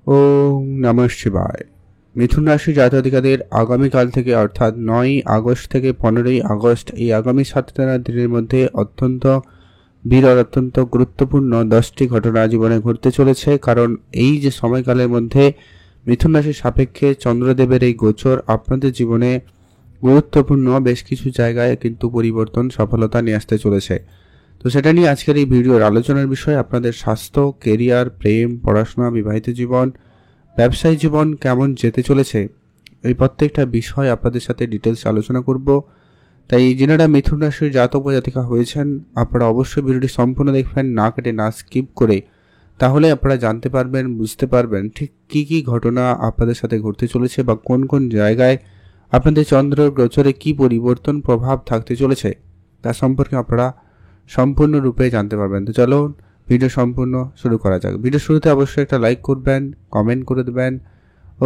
ওম নমঃ শিবায়। মিথুন রাশি জাতক-জাতিকাদের আগামীকাল থেকে অর্থাৎ 9ই আগস্ট থেকে 15ই আগস্ট এই আগামী 7 দিনের মধ্যে অত্যন্ত বিরল অত্যন্ত গুরুত্বপূর্ণ 10টি ঘটনা জীবনে ঘটতে চলেছে। কারণ এই যে সময়কালের মধ্যে মিথুন রাশির সাপেক্ষে চন্দ্রদেবের এই গোচর আপনাদের জীবনে গুরুত্বপূর্ণ বেশ কিছু জায়গায় কিন্তু পরিবর্তন সফলতা নিয়ে আসতে চলেছে। তো সেটা নিয়ে আজকের এই ভিডিওর আলোচনার বিষয় আপনাদের স্বাস্থ্য, কেরিয়ার, প্রেম, পড়াশোনা, বিবাহিত জীবন, ব্যবসায়ী জীবন কেমন যেতে চলেছে, এই প্রত্যেকটা বিষয় আপনাদের সাথে ডিটেলস আলোচনা করব। তাই যিনারা মিথুন রাশির জাতক বা জাতিকা হয়েছেন আপনারা অবশ্যই ভিডিওটি সম্পূর্ণ দেখবেন, না কেটে না স্কিপ করে। তাহলে আপনারা জানতে পারবেন, বুঝতে পারবেন ঠিক কি কি ঘটনা আপনাদের সাথে ঘটতে চলেছে বা কোন কোন জায়গায় আপনাদের চন্দ্রের গোচরে কি পরিবর্তন প্রভাব থাকতে চলেছে তা সম্পর্কে আপনারা সম্পূর্ণরূপে জানতে পারবেন। তো চলুন ভিডিও সম্পূর্ণ শুরু করা যাক। ভিডিও শুরুতে অবশ্যই একটা লাইক করবেন, কমেন্ট করে দেবেন।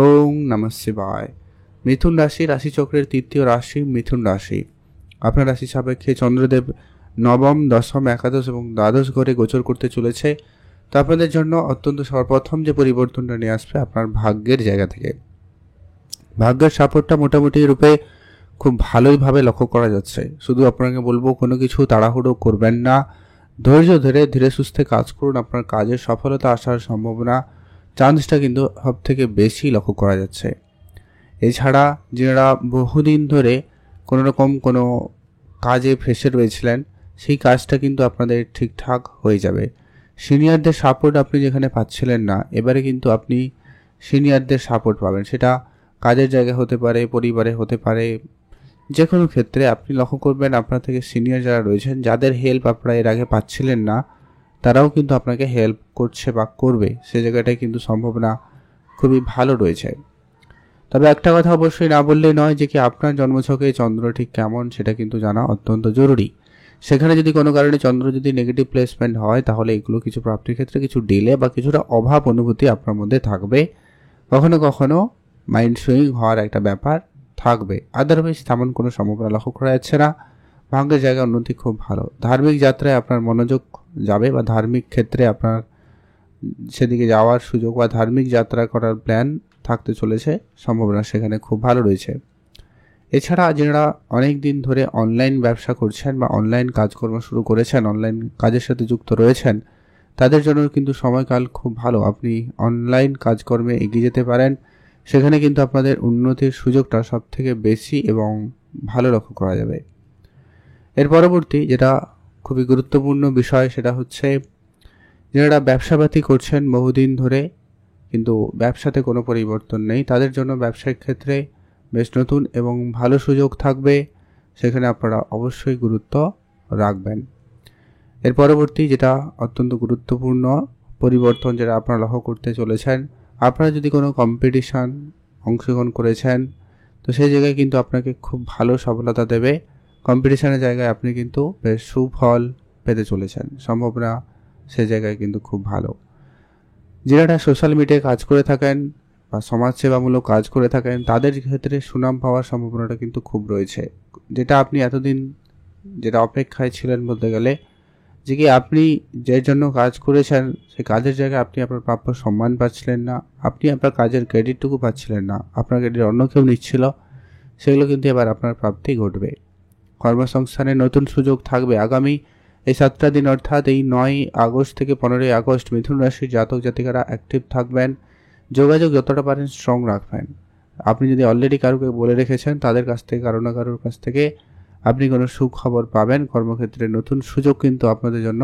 ওম নমঃ শিবায়। মিথুন রাশি রাশিচক্রের তৃতীয় রাশি মিথুন রাশি। আপনার রাশি সাপেক্ষে চন্দ্রদেব নবম, দশম, একাদশ এবং দ্বাদশ ঘরে গোচর করতে চলেছে। তো আপনাদের জন্য অত্যন্ত সর্বপ্রথম যে পরিবর্তনটা নিয়ে আসবে আপনার ভাগ্যের জায়গা থেকে। ভাগ্যের সাপোর্টটা মোটামুটি রূপে খুব ভালোইভাবে লক্ষ্য করা যাচ্ছে। শুধু আপনাকে বলবো কোনো কিছু তাড়াহুড়ো করবেন না, ধৈর্য ধরে ধীরে সুস্থে কাজ করুন। আপনার কাজের সফলতা আসার সম্ভাবনা চান্সটা কিন্তু সব থেকে বেশি লক্ষ্য করা যাচ্ছে। এছাড়া যারা বহুদিন ধরে কোনো রকম কোনো কাজে ফেসে রয়েছিলেন সেই কাজটা কিন্তু আপনাদের ঠিকঠাক হয়ে যাবে। সিনিয়রদের সাপোর্ট আপনি যেখানে পাচ্ছিলেন না, এবারে কিন্তু আপনি সিনিয়রদের সাপোর্ট পাবেন। সেটা কাজের জায়গায় হতে পারে, পরিবারে হতে পারে, যে কোনো ক্ষেত্রে আপনি লক্ষ্য করবেন আপনার থেকে সিনিয়র যারা রয়েছেন, যাদের হেল্প আপনারা এর আগে পাচ্ছিলেন না, তারাও কিন্তু আপনাকে হেল্প করছে বা করবে। সে জায়গাটায় কিন্তু সম্ভাবনা খুবই ভালো রয়েছে। তবে একটা কথা অবশ্যই না বললেই নয় যে কি আপনার জন্মছকে চন্দ্র ঠিক কেমন সেটা কিন্তু জানা অত্যন্ত জরুরি। সেখানে যদি কোনো কারণে চন্দ্র যদি নেগেটিভ প্লেসমেন্ট হয় তাহলে এগুলো কিছু প্রাপ্তির ক্ষেত্রে কিছু ডিলে বা কিছুটা অভাব অনুভূতি আপনার মধ্যে থাকবে। কখনো কখনো মাইন্ড সুইং হওয়ার একটা ব্যাপার থাকবে। আদারওয়াইজ তেমন কোনো সম্ভাবনা লক্ষ্য করা যাচ্ছে না। ভাগ্যের জায়গায় উন্নতি খুব ভালো। ধার্মিক যাত্রায় আপনার মনোযোগ যাবে বা ধার্মিক ক্ষেত্রে আপনার সেদিকে যাওয়ার সুযোগ বা ধার্মিক যাত্রা করার প্ল্যান থাকতে চলেছে, সম্ভাবনা সেখানে খুব ভালো রয়েছে। এছাড়া যারা অনেক দিন ধরে অনলাইন ব্যবসা করছেন বা অনলাইন কাজকর্ম শুরু করেছেন, অনলাইন কাজের সাথে যুক্ত রয়েছেন, তাদের জন্য কিন্তু সময়কাল খুব ভালো। আপনি অনলাইন কাজকর্মে এগিয়ে যেতে পারেন। সেখানে কিন্তু আপনাদের উন্নতির সুযোগটা সব থেকে বেশি এবং ভালো লক্ষ্য করা যাবে। এর পরবর্তী যেটা খুবই গুরুত্বপূর্ণ বিষয় সেটা হচ্ছে যারা ব্যবসাপাতি করছেন বহুদিন ধরে কিন্তু ব্যবসাতে কোনো পরিবর্তন নেই, তাদের জন্য ব্যবসায়িক ক্ষেত্রে বেশ নতুন এবং ভালো সুযোগ থাকবে। সেখানে আপনারা অবশ্যই গুরুত্ব রাখবেন। এর পরবর্তী যেটা অত্যন্ত গুরুত্বপূর্ণ পরিবর্তন যেটা আপনারা লক্ষ্য করতে চলেছেন, আপনারা যদি কোনো কম্পিটিশান অংশগ্রহণ করেছেন তো সেই জায়গায় কিন্তু আপনাকে খুব ভালো সফলতা দেবে। কম্পিটিশানের জায়গায় আপনি কিন্তু বেশ সুফল পেতে চলেছেন, সম্ভাবনা সে জায়গায় কিন্তু খুব ভালো। যারা সোশ্যাল মিডিয়ায় কাজ করে থাকেন বা সমাজসেবামূলক কাজ করে থাকেন তাদের ক্ষেত্রে সুনাম পাওয়ার সম্ভাবনাটা কিন্তু খুব রয়েছে। যেটা আপনি এতদিন যেটা অপেক্ষায় ছিলেন বলতে গেলে, যে কি আপনি যে জন্য কাজ করেছেন সেই কাজের জায়গায় আপনি আপনার প্রাপ্য সম্মান পাচ্ছিলেন না, আপনি আপনার কাজের ক্রেডিটটুকু পাচ্ছিলেন না, আপনার ক্রেডিট অন্য কেউ নিচ্ছিল, সেগুলো কিন্তু এবার আপনার প্রাপ্তি ঘটবে। কর্মসংস্থানে নতুন সুযোগ থাকবে আগামী এই 7টা দিন, অর্থাৎ এই 9 আগস্ট থেকে 15ই আগস্ট মিথুন রাশির জাতক জাতিকারা অ্যাক্টিভ থাকবেন। যোগাযোগ যতটা পারেন স্ট্রং রাখবেন। আপনি যদি অলরেডি কারোকে বলে রেখেছেন তাদের কাছ থেকে কারো না কারোর কাছ থেকে আপনি কোনো সুখবর পাবেন। কর্মক্ষেত্রে নতুন সুযোগ কিন্তু আপনাদের জন্য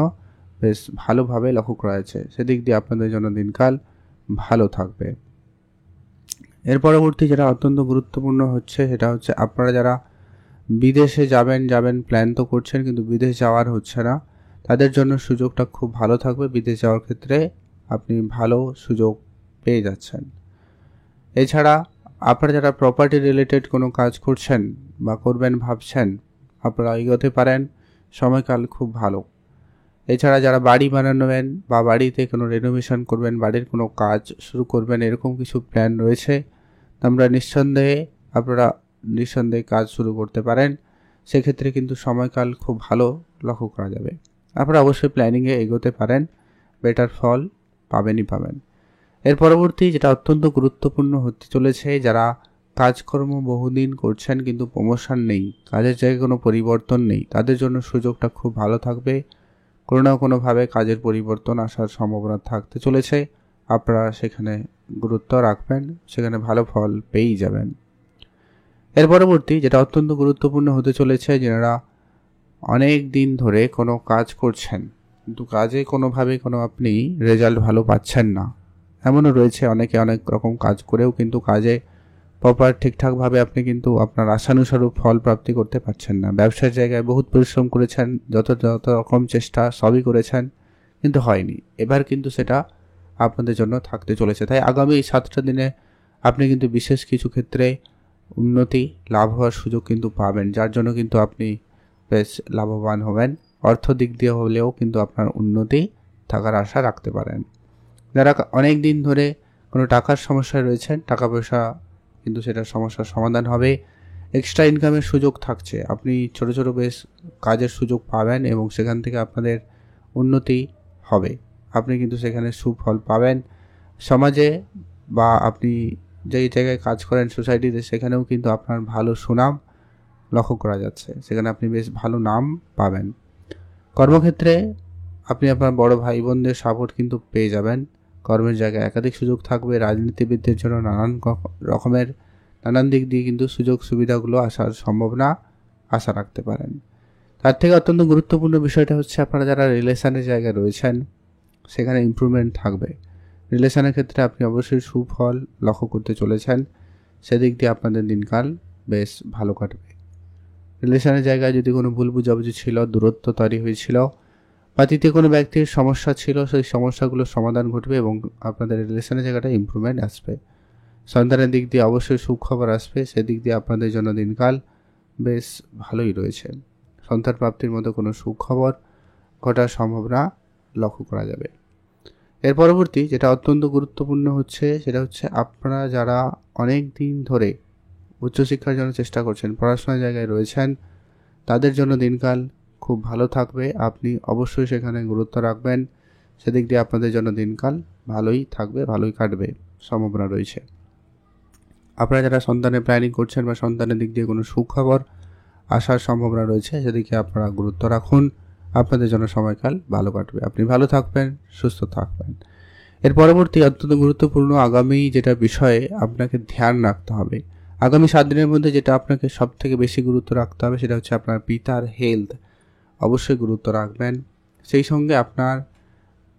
বেশ ভালোভাবে লক্ষ্য করা যাচ্ছে। সেদিক দিয়ে আপনাদের জন্য দিনকাল ভালো থাকবে। এর পরবর্তী যেটা অত্যন্ত গুরুত্বপূর্ণ হচ্ছে সেটা হচ্ছে আপনারা যারা বিদেশে যাবেন প্ল্যান তো করছেন কিন্তু বিদেশ যাওয়ার হচ্ছে না, তাদের জন্য সুযোগটা খুব ভালো থাকবে। বিদেশ যাওয়ার ক্ষেত্রে আপনি ভালো সুযোগ পেয়ে যাচ্ছেন। এছাড়া আপনারা যারা প্রপার্টি রিলেটেড কোনো কাজ করছেন বা করবেন ভাবছেন, আপনারা এগোতে পারেন, সময়কাল খুব ভালো। এছাড়া যারা বাড়ি বানাবেন বা বাড়িতে কোনো রেনোভেশন করবেন, বাড়ির কোনো কাজ শুরু করবেন, এরকম কিছু প্ল্যান রয়েছে, আপনারা নিঃসন্দেহে কাজ শুরু করতে পারেন। সেক্ষেত্রে কিন্তু সময়কাল খুব ভালো লক্ষ্য করা যাবে। আপনারা অবশ্যই প্ল্যানিংয়ে এগোতে পারেন, বেটার ফল পাবেন। এর পরবর্তী যেটা অত্যন্ত গুরুত্বপূর্ণ হতে চলেছে, যারা কাজকর্ম বহুদিন করছেন কিন্তু প্রমোশন নেই, কাজের জায়গায় কোনো পরিবর্তন নেই, তাদের জন্য সুযোগটা খুব ভালো থাকবে। কোনো না কোনোভাবে কাজের পরিবর্তন আসার সম্ভাবনা থাকতে চলেছে। আপনারা সেখানে গুরুত্ব রাখবেন, সেখানে ভালো ফল পেয়েই যাবেন। এর পরবর্তী যেটা অত্যন্ত গুরুত্বপূর্ণ হতে চলেছে, যারা অনেক দিন ধরে কোনো কাজ করছেন কিন্তু কাজে কোনোভাবে আপনি রেজাল্ট ভালো পাচ্ছেন না, এমনও রয়েছে অনেকে অনেক রকম কাজ করেও কিন্তু কাজে প্রপার ঠিকঠাকভাবে আপনি কিন্তু আপনার আশানুসারূপ ফল প্রাপ্তি করতে পারছেন না। ব্যবসার জায়গায় বহুত পরিশ্রম করেছেন, যত রকম চেষ্টা সবই করেছেন কিন্তু হয়নি। এবার কিন্তু সেটা আপনাদের জন্য থাকতে চলেছে। তাই আগামী এই 7টা দিনে আপনি কিন্তু বিশেষ কিছু ক্ষেত্রে উন্নতি লাভ হওয়ার সুযোগ কিন্তু পাবেন, যার জন্য কিন্তু আপনি বেশ লাভবান হবেন। অর্থ দিক দিয়ে হলেও কিন্তু আপনার উন্নতি থাকার আশা রাখতে পারেন। যারা অনেক দিন ধরে কোনো টাকার সমস্যায় রয়েছেন, টাকা পয়সা কিন্তু সেটার সমস্যার সমাধান হবে। এক্সট্রা ইনকামের সুযোগ থাকছে, আপনি ছোট ছোট বেশ কাজের সুযোগ পাবেন এবং সেখান থেকে আপনাদের উন্নতি হবে। আপনি কিন্তু সেখানে সুফল পাবেন। সমাজে বা আপনি যেই জায়গায় কাজ করেন সোসাইটিতে, সেখানেও কিন্তু আপনার ভালো সুনাম লক্ষ্য করা যাচ্ছে, সেখানে আপনি বেশ ভালো নাম পাবেন। কর্মক্ষেত্রে আপনি আপনার বড় ভাই বোনদের সাপোর্ট কিন্তু পেয়ে যাবেন। কর্মের জায়গায় একাধিক সুযোগ থাকবে। রাজনীতিবিদদের জন্য নানান দিক দিয়ে কিন্তু সুযোগ সুবিধাগুলো আসার সম্ভাবনা আশা রাখতে পারেন। তার থেকে অত্যন্ত গুরুত্বপূর্ণ বিষয়টা হচ্ছে, আপনারা যারা রিলেশনের জায়গায় রয়েছেন সেখানে ইমপ্রুভমেন্ট থাকবে। রিলেশনের ক্ষেত্রে আপনি অবশ্যই সুফল লক্ষ্য করতে চলেছেন, সেদিক দিয়ে আপনাদের দিনকাল বেশ ভালো কাটবে। রিলেশনের জায়গায় যদি কোনো ভুল বুঝাবুঝি ছিল, দূরত্ব তৈরি হয়েছিল বা তৃতীয় কোনো ব্যক্তির সমস্যা ছিল, সেই সমস্যাগুলোর সমাধান ঘটবে এবং আপনাদের রিলেশনের জায়গাটা ইমপ্রুভমেন্ট আসবে। সন্তানের দিক দিয়ে অবশ্যই সুখবর আসবে, সেদিক দিয়ে আপনাদের জন্য দিনকাল বেশ ভালোই রয়েছে। সন্তান প্রাপ্তির মতো কোনো সুখবর ঘটার সম্ভাবনা লক্ষ্য করা যাবে। এর পরবর্তী যেটা অত্যন্ত গুরুত্বপূর্ণ হচ্ছে, সেটা হচ্ছে আপনারা যারা অনেক দিন ধরে উচ্চশিক্ষার জন্য চেষ্টা করছেন, পড়াশোনার জায়গায় রয়েছেন, তাদের জন্য দিনকাল খুব ভালো থাকবে। আপনি অবশ্যই সেখানে গুরুত্ব রাখবেন, সেদিক দিয়ে আপনাদের জন্য দিনকাল ভালোই থাকবে, ভালোই কাটবে, সম্ভাবনা রয়েছে। আপনারা যারা সন্তানের প্ল্যানিং করছেন বা সন্তানের দিক দিয়ে কোনো সুখবর আসার সম্ভাবনা রয়েছে, সেদিকে আপনারা গুরুত্ব রাখুন, আপনাদের জন্য সময়কাল ভালো কাটবে। আপনি ভালো থাকবেন, সুস্থ থাকবেন। এর পরবর্তী অত্যন্ত গুরুত্বপূর্ণ আগামী যেটা বিষয়ে আপনাকে ধ্যান রাখতে হবে, আগামী 7 দিনের মধ্যে যেটা আপনাকে সব থেকে বেশি গুরুত্ব রাখতে হবে, সেটা হচ্ছে আপনার পিতার হেলথ অবশ্যই গুরুত্ব রাখবেন। সেই সঙ্গে আপনার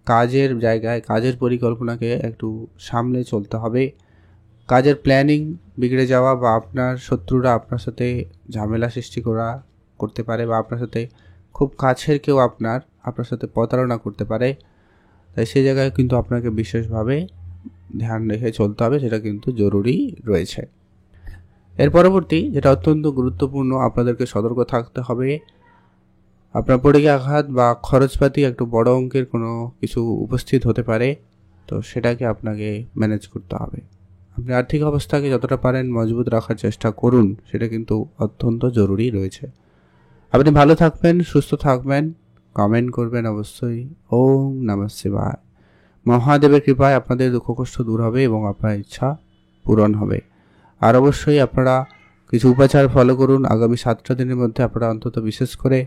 কাজের জায়গায় কাজের পরিকল্পনাকে একটু সামলে চলতে হবে। কাজের প্ল্যানিং বিগড়ে যাওয়া বা আপনার শত্রুরা আপনার সাথে ঝামেলা সৃষ্টি করতে পারে বা আপনার সাথে খুব কাছের কেউ আপনার সাথে প্রতারণা করতে পারে। তাই সেই জায়গায় কিন্তু আপনাকে বিশেষভাবে ধ্যান রেখে চলতে হবে, সেটা কিন্তু জরুরি রয়েছে। এর পরবর্তী যেটা অত্যন্ত গুরুত্বপূর্ণ, আপনাদেরকে সতর্ক থাকতে হবে। আপনার পড়ে আঘাত বা খরচপাতি একটু বড় অঙ্কের কোনো কিছু উপস্থিত হতে পারে, তো সেটাকে আপনাকে ম্যানেজ করতে হবে। আপনি আর্থিক অবস্থাকে যতটা পারেন মজবুত রাখার চেষ্টা করুন, সেটা কিন্তু অত্যন্ত জরুরি রয়েছে। আপনি ভালো থাকবেন, সুস্থ থাকবেন, কমেন্ট করবেন অবশ্যই। ওম নমঃ শিবায়। মহাদেবের কৃপায় আপনাদের দুঃখ কষ্ট দূর হবে এবং আপনার ইচ্ছা পূরণ হবে। আর অবশ্যই আপনারা কিছু উপাচার ফলো করুন। আগামী 7টা দিনের মধ্যে আপনারা অন্তত বিশেষ করে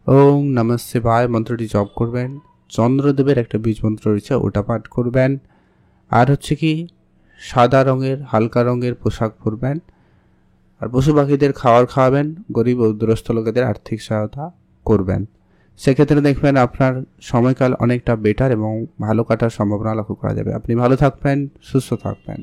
ওম নমঃ শিবায় মন্ত্রটি জপ করবেন। চন্দ্রদেবের একটা বীজ মন্ত্র রয়েছে, ওটা পাঠ করবেন। আর হচ্ছে কি, সাদা রঙের হালকা রঙের পোশাক পরবেন। আর পশু পাখিদের খাওয়াবেন, গরিব ও দুরস্থ লোকেদের আর্থিক সহায়তা করবেন। সেক্ষেত্রে দেখবেন আপনার সময়কাল অনেকটা বেটার এবং ভালো কাটার সম্ভাবনা লক্ষ্য করা যাবে। আপনি ভালো থাকবেন, সুস্থ থাকবেন।